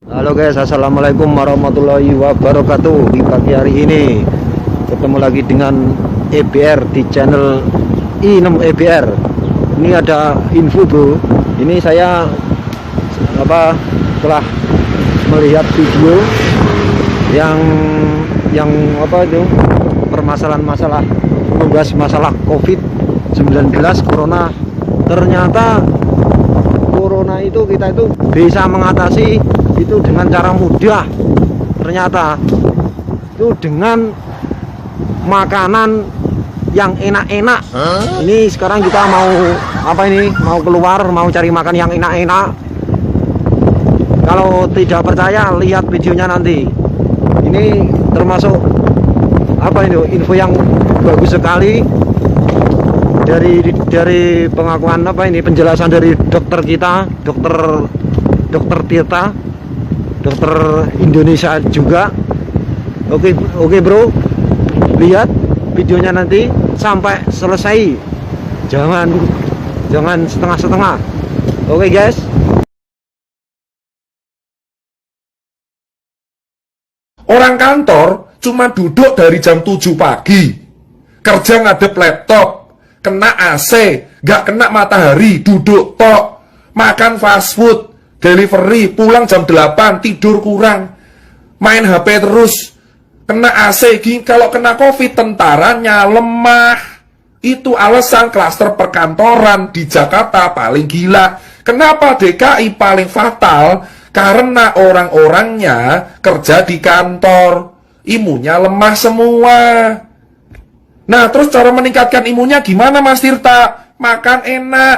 Halo guys, assalamualaikum warahmatullahi wabarakatuh. Di pagi hari ini ketemu lagi dengan EBR di channel I6 EBR. Ini ada info bro. Ini saya setelah melihat video yang permasalahan membahas masalah COVID-19 corona. Ternyata corona itu kita itu bisa mengatasi itu dengan cara mudah. Ternyata itu dengan makanan yang enak-enak. Ini sekarang kita mau keluar, mau cari makan yang enak-enak. Kalau tidak percaya lihat videonya nanti. Ini termasuk info yang bagus sekali dari pengakuan penjelasan dari dokter kita, dokter Tirta, dokter Indonesia juga. Oke bro, lihat videonya nanti sampai selesai, jangan setengah-setengah. Oke guys. Orang kantor cuma duduk dari jam 7 pagi, kerja ngadep laptop, kena AC, gak kena matahari, duduk tok, makan fast food, delivery, pulang jam 8, tidur kurang, main HP terus, kena AC. Kalau kena COVID, tentaranya lemah. Itu alasan klaster perkantoran di Jakarta paling gila. Kenapa DKI paling fatal? Karena orang-orangnya kerja di kantor, imunnya lemah semua. Nah, terus cara meningkatkan imunnya gimana Mas Tirta? Makan enak.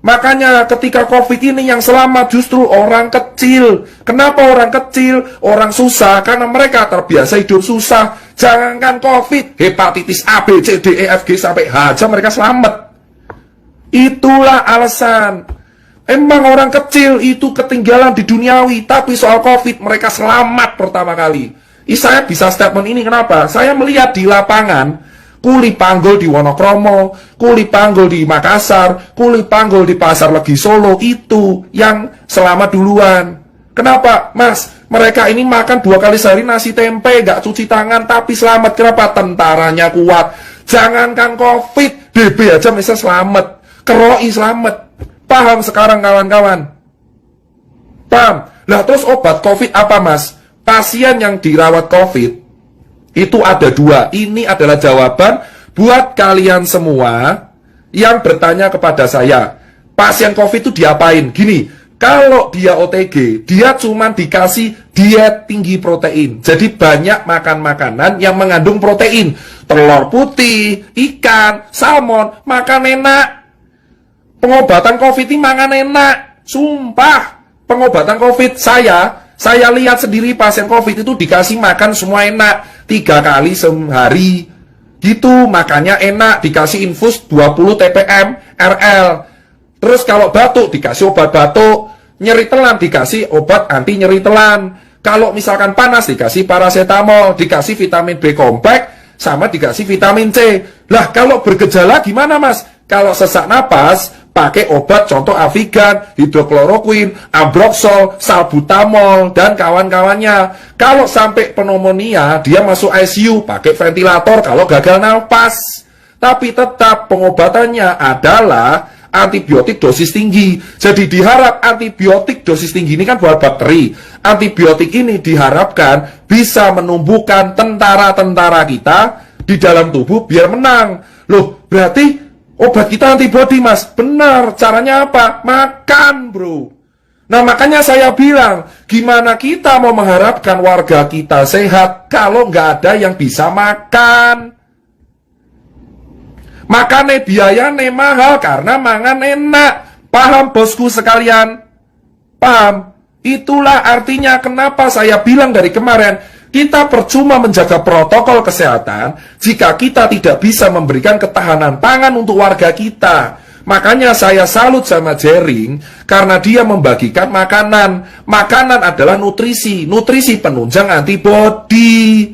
Makanya ketika COVID ini yang selamat justru orang kecil. Kenapa orang kecil? Orang susah, karena mereka terbiasa hidup susah. Jangankan COVID, hepatitis A, B, C, D, E, F, G, sampai H aja mereka selamat. Itulah alasan. Emang orang kecil itu ketinggalan di duniawi, tapi soal COVID mereka selamat pertama kali. Saya bisa statement ini kenapa? Saya melihat di lapangan, kuli panggul di Wonokromo, kuli panggul di Makassar, kuli panggul di Pasar Legi Solo, itu yang selamat duluan. Kenapa? Mas, mereka ini makan 2 kali sehari nasi tempe, gak cuci tangan, tapi selamat. Kenapa? Tentaranya kuat. Jangankan COVID, DB aja bisa selamat, keroi selamat. Paham sekarang kawan-kawan? Paham? Nah terus obat COVID apa mas? Pasien yang dirawat COVID itu ada 2. Ini adalah jawaban buat kalian semua yang bertanya kepada saya. Pasien COVID itu diapain? Gini, kalau dia OTG, dia cuma dikasih diet tinggi protein. Jadi banyak makan makanan yang mengandung protein. Telur putih, ikan, salmon, makan enak. Pengobatan COVID ini mangan enak. Sumpah, pengobatan COVID saya lihat sendiri pasien COVID itu dikasih makan semua enak. 3 kali sehari gitu, makannya enak. Dikasih infus 20 TPM RL. Terus kalau batuk dikasih obat batuk, nyeri telan dikasih obat anti nyeri telan. Kalau misalkan panas dikasih paracetamol, dikasih vitamin B kompleks, sama dikasih vitamin C. Lah kalau bergejala gimana mas? Kalau sesak napas, pakai obat contoh Avigan, hidrokloroquin, ambroxol, salbutamol, dan kawan-kawannya. Kalau sampai pneumonia, dia masuk ICU, pakai ventilator kalau gagal nafas. Tapi tetap pengobatannya adalah antibiotik dosis tinggi. Jadi diharap antibiotik dosis tinggi ini kan buat bakteri. Antibiotik ini diharapkan bisa menumbuhkan tentara-tentara kita di dalam tubuh biar menang. Loh, berarti obat kita antibodi mas? Benar, caranya apa? Makan bro. Nah makanya saya bilang, gimana kita mau mengharapkan warga kita sehat kalau nggak ada yang bisa makan? Makanya biayanya mahal karena mangan enak. Paham bosku sekalian? Paham? Itulah artinya kenapa saya bilang dari kemarin, kita percuma menjaga protokol kesehatan jika kita tidak bisa memberikan ketahanan pangan untuk warga kita. Makanya saya salut sama Jering karena dia membagikan makanan. Makanan adalah nutrisi, nutrisi penunjang antibodi.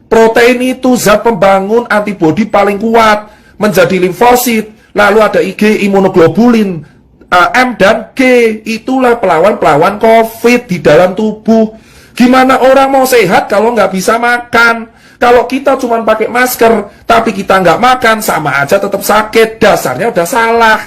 Protein itu zat pembangun antibodi paling kuat, menjadi limfosit, lalu ada IG imunoglobulin, M dan G. Itulah pelawan-pelawan COVID di dalam tubuh. Gimana orang mau sehat kalau nggak bisa makan? Kalau kita cuma pakai masker, tapi kita nggak makan, sama aja tetap sakit. Dasarnya udah salah.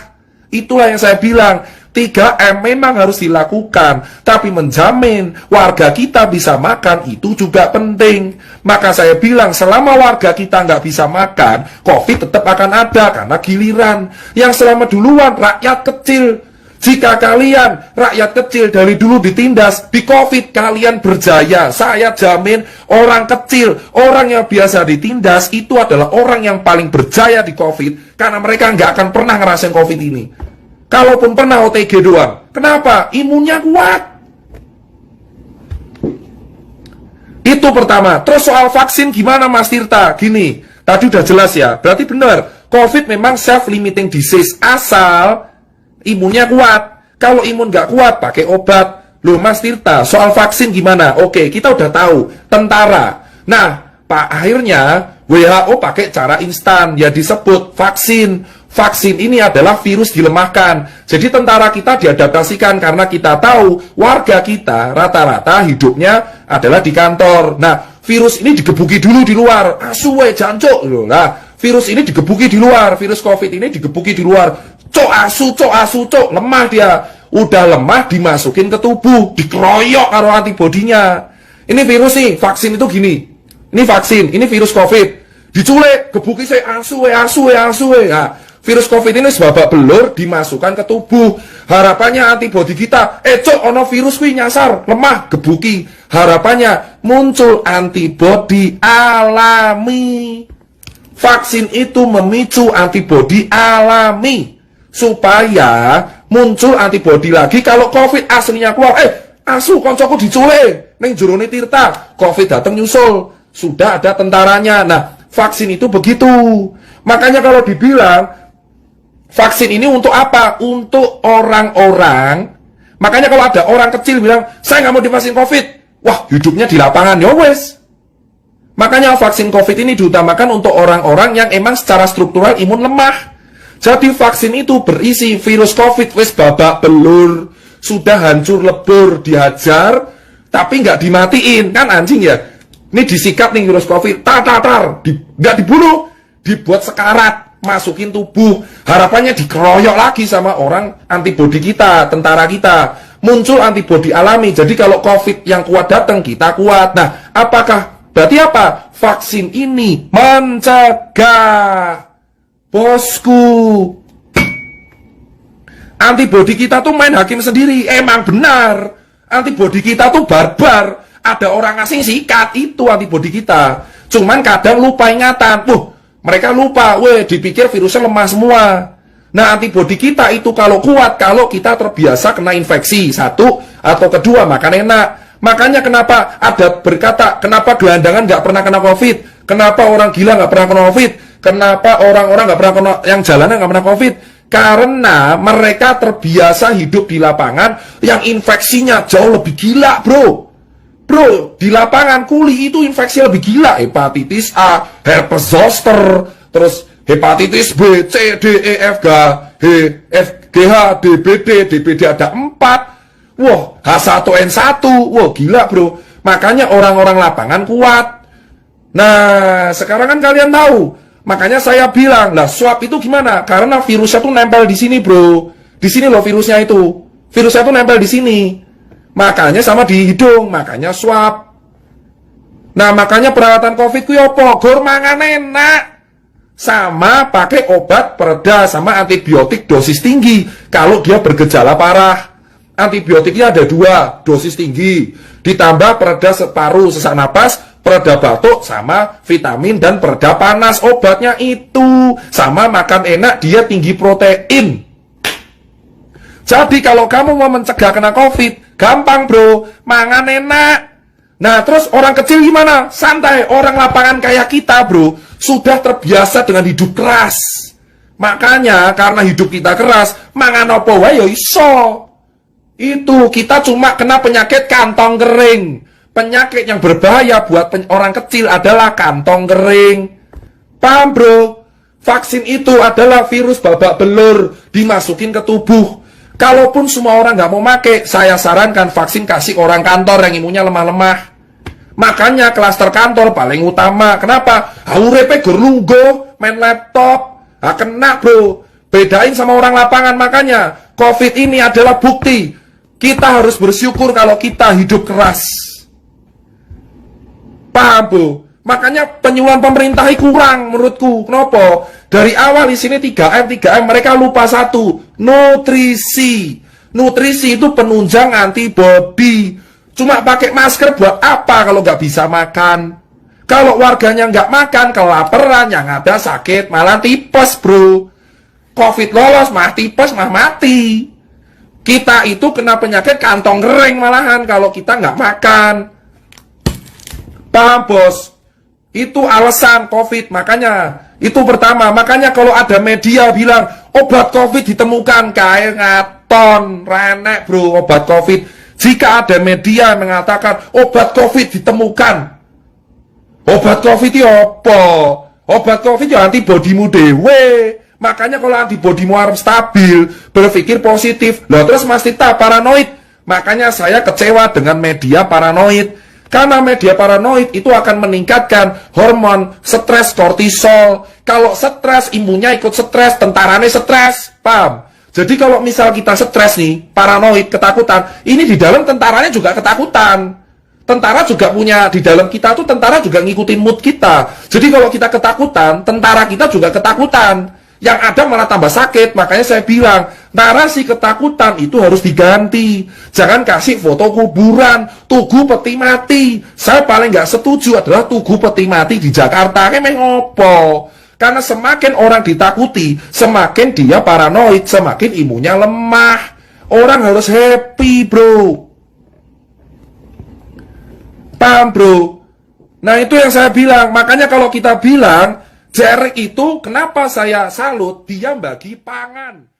Itulah yang saya bilang, 3M memang harus dilakukan, tapi menjamin warga kita bisa makan itu juga penting. Maka saya bilang, selama warga kita nggak bisa makan, COVID tetap akan ada, karena giliran. Yang selama duluan, rakyat kecil. Jika kalian, rakyat kecil dari dulu ditindas, di COVID kalian berjaya. Saya jamin orang kecil, orang yang biasa ditindas, itu adalah orang yang paling berjaya di COVID. Karena mereka nggak akan pernah ngerasain COVID ini. Kalaupun pernah OTG doang. Kenapa? Imunnya kuat. Itu pertama. Terus soal vaksin gimana Mas Tirta? Gini, tadi udah jelas ya. Berarti benar, COVID memang self-limiting disease. Asal imunnya kuat. Kalau imun nggak kuat, pakai obat. Loh Mas Tirta, soal vaksin gimana? Oke, kita udah tahu. Tentara. Nah, akhirnya WHO pakai cara instan. Ya disebut vaksin. Vaksin ini adalah virus dilemahkan. Jadi tentara kita diadaptasikan karena kita tahu warga kita rata-rata hidupnya adalah di kantor. Nah, virus ini digebuki dulu di luar. Asuwe jancuk. Nah, virus ini digebuki di luar. Virus COVID ini digebuki di luar. Cok asu, lemah dia. Udah lemah dimasukin ke tubuh, dikeroyok karo antibodinya. Ini virus nih, vaksin itu gini. Ini vaksin, ini virus COVID. Diculik, gebuki saya asu. Nah, virus COVID ini sebabak belur dimasukkan ke tubuh. Harapannya antibodi kita, cok ono virus kuwi nyasar, lemah, gebuki. Harapannya muncul antibodi alami. Vaksin itu memicu antibodi alami supaya muncul antibodi lagi kalau COVID aslinya keluar. Asu koncoku diculik ning jerone Tirta, COVID datang nyusul. Sudah ada tentaranya. Nah, vaksin itu begitu. Makanya kalau dibilang vaksin ini untuk apa? Untuk orang-orang. Makanya kalau ada orang kecil bilang, saya nggak mau divaksin COVID. Wah, hidupnya di lapangan. Ya wes. Makanya vaksin COVID ini diutamakan untuk orang-orang yang emang secara struktural imun lemah. Jadi vaksin itu berisi virus COVID. Wes babak belur. Sudah hancur lebur, dihajar. Tapi nggak dimatiin. Kan anjing ya. Ini disikat nih virus COVID. Nggak dibunuh. Dibuat sekarat. Masukin tubuh, harapannya dikeroyok lagi sama orang antibodi kita, tentara kita, muncul antibodi alami. Jadi kalau COVID yang kuat datang, kita kuat. Nah, apakah berarti apa? Vaksin ini mencegah, bosku. Antibodi kita tuh main hakim sendiri. Emang benar, antibodi kita tuh barbar. Ada orang asing sikat, itu antibodi kita. Cuman kadang lupa ingatan. Mereka lupa, dipikir virusnya lemah semua. Nah, antibodi kita itu kalau kuat, kalau kita terbiasa kena infeksi, satu, atau kedua, makan enak. Makanya kenapa ada berkata, kenapa gelandangan nggak pernah kena COVID? Kenapa orang gila nggak pernah kena COVID? Kenapa orang-orang nggak pernah kena, yang jalanan nggak pernah COVID? Karena mereka terbiasa hidup di lapangan yang infeksinya jauh lebih gila, bro. Bro, di lapangan kuli itu infeksi lebih gila. Hepatitis A, herpes zoster, terus hepatitis B, C, D, E, F, G, H, DBD, DBD ada 4. Wah, H1N1. Wah, gila bro. Makanya orang-orang lapangan kuat. Nah, sekarang kan kalian tahu. Makanya saya bilang, lah swab itu gimana? Karena virusnya tuh nempel di sini bro. Di sini loh virusnya itu. Virusnya tuh nempel di sini. Makanya sama di hidung, makanya swab. Nah, makanya perawatan COVID ku yopo, gor mangan enak. Sama pakai obat pereda sama antibiotik dosis tinggi. Kalau dia bergejala parah. Antibiotiknya ada 2, dosis tinggi. Ditambah pereda paru, sesak napas, pereda batuk, sama vitamin dan pereda panas. Obatnya itu. Sama makan enak, dia tinggi protein. Jadi kalau kamu mau mencegah kena COVID, gampang bro, mangan enak. Nah terus orang kecil gimana? Santai, orang lapangan kayak kita bro, sudah terbiasa dengan hidup keras. Makanya karena hidup kita keras, mangan apa wae yo iso. Itu kita cuma kena penyakit kantong kering. Penyakit yang berbahaya buat orang kecil adalah kantong kering. Paham bro? Vaksin itu adalah virus babak belur dimasukin ke tubuh. Kalaupun semua orang nggak mau make, saya sarankan vaksin kasih orang kantor yang imunnya lemah-lemah. Makanya klaster kantor paling utama. Kenapa? Urepe gur lungguh, main laptop. Kena bro. Bedain sama orang lapangan. Makanya COVID ini adalah bukti. Kita harus bersyukur kalau kita hidup keras. Paham bro? Makanya penyuluhan pemerintah kurang menurutku. Kenapa? Dari awal di sini 3M mereka lupa satu, nutrisi. Nutrisi itu penunjang antibodi. Cuma pakai masker buat apa kalau nggak bisa makan? Kalau warganya nggak makan, kelaparan, yang ada sakit, malah tipes bro. COVID lolos, mah tipes, mah mati. Kita itu kena penyakit kantong kering malahan kalau kita nggak makan. Paham bos? Itu alasan COVID, makanya itu pertama. Makanya kalau ada media bilang obat COVID ditemukan, kayak ngaton, renek bro obat COVID. Jika ada media mengatakan obat COVID ditemukan, obat COVID itu apa? Obat COVID itu antibodimu dewe. Makanya kalau antibodimu harus stabil, berpikir positif. Loh terus Mas Tita paranoid. Makanya saya kecewa dengan media paranoid. Karena media paranoid itu akan meningkatkan hormon stres kortisol. Kalau stres, imunnya ikut stres, tentaranya stres. Paham? Jadi kalau misal kita stres nih, paranoid, ketakutan, ini di dalam tentaranya juga ketakutan. Tentara juga punya, di dalam kita tuh tentara juga ngikutin mood kita. Jadi kalau kita ketakutan, tentara kita juga ketakutan. Yang ada malah tambah sakit. Makanya saya bilang, narasi ketakutan itu harus diganti. Jangan kasih foto kuburan, tugu peti mati. Saya paling nggak setuju adalah tugu peti mati di Jakarta. Kayak ngopo? Karena semakin orang ditakuti, semakin dia paranoid, semakin imunnya lemah. Orang harus happy bro. Paham bro? Nah itu yang saya bilang. Makanya kalau kita bilang Jared itu kenapa saya salut, dia bagi pangan.